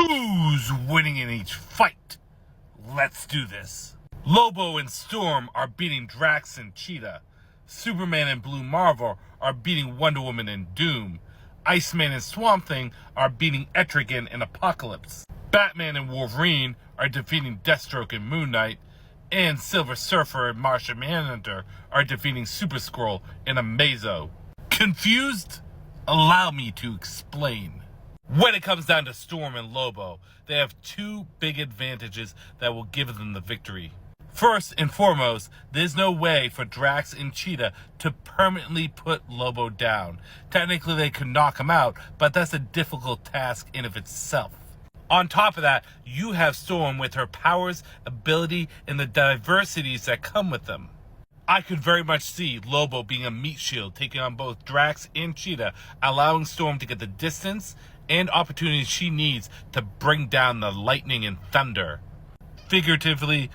Who's winning in each fight? Let's do this. Lobo and Storm are beating Drax and Cheetah. Superman and Blue Marvel are beating Wonder Woman and Doom. Iceman and Swamp Thing are beating Etrigan and Apocalypse. Batman and Wolverine are defeating Deathstroke and Moon Knight. And Silver Surfer and Martian Manhunter are defeating Super Skrull and Amazo. Confused? Allow me to explain. When it comes down to Storm and Lobo, they have two big advantages that will give them the victory. First and foremost, there's no way for Drax and Cheetah to permanently put Lobo down. Technically, they could knock him out, but that's a difficult task in of itself. On top of that, you have Storm with her powers, ability, and the diversities that come with them. I could very much see Lobo being a meat shield, taking on both Drax and Cheetah, allowing Storm to get the distance and opportunities she needs to bring down the lightning and thunder, figuratively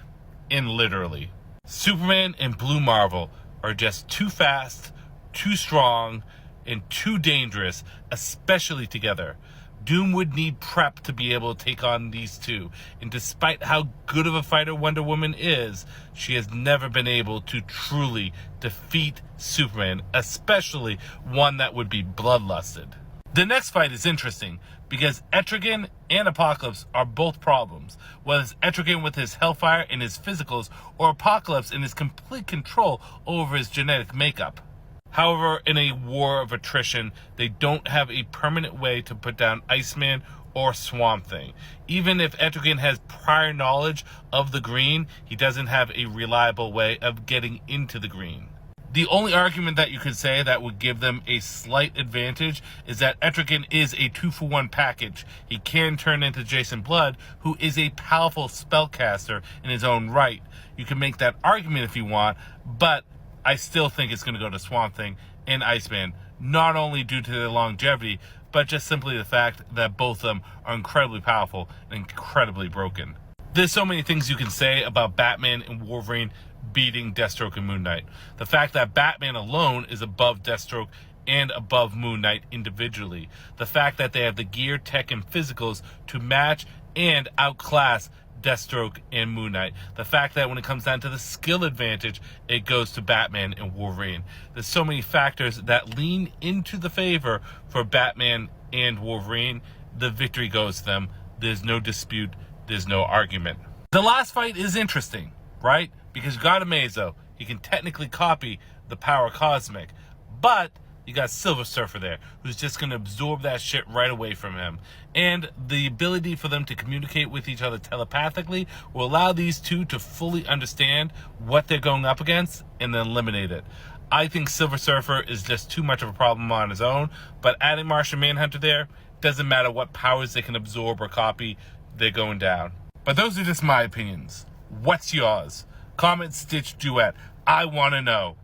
and literally. Superman and Blue Marvel are just too fast, too strong, and too dangerous, especially together. Doom would need prep to be able to take on these two, and despite how good of a fighter Wonder Woman is, she has never been able to truly defeat Superman, especially one that would be bloodlusted. The next fight is interesting because Etrigan and Apocalypse are both problems, whether it's Etrigan with his hellfire and his physicals, or Apocalypse in his complete control over his genetic makeup. However, in a war of attrition, they don't have a permanent way to put down Iceman or Swamp Thing. Even if Etrigan has prior knowledge of the green, he doesn't have a reliable way of getting into the green. The only argument that you could say that would give them a slight advantage is that Etrigan is a 2-for-1 package. He can turn into Jason Blood, who is a powerful spellcaster in his own right. You can make that argument if you want, but I still think it's going to go to Swamp Thing and Iceman, not only due to their longevity, but just simply the fact that both of them are incredibly powerful and incredibly broken. There's so many things you can say about Batman and Wolverine beating Deathstroke and Moon Knight. The fact that Batman alone is above Deathstroke and above Moon Knight individually. The fact that they have the gear, tech, and physicals to match and outclass Deathstroke and Moon Knight. The fact that when it comes down to the skill advantage, it goes to Batman and Wolverine. There's so many factors that lean into the favor for Batman and Wolverine. The victory goes to them. There's no dispute. There's no argument. The last fight is interesting, right? Because you got Amazo. He can technically copy the power cosmic. But you got Silver Surfer there, who's just going to absorb that shit right away from him. And the ability for them to communicate with each other telepathically will allow these two to fully understand what they're going up against and then eliminate it. I think Silver Surfer is just too much of a problem on his own, but adding Martian Manhunter there, doesn't matter what powers they can absorb or copy, they're going down. But those are just my opinions. What's yours? Comment, stitch, duet. I want to know.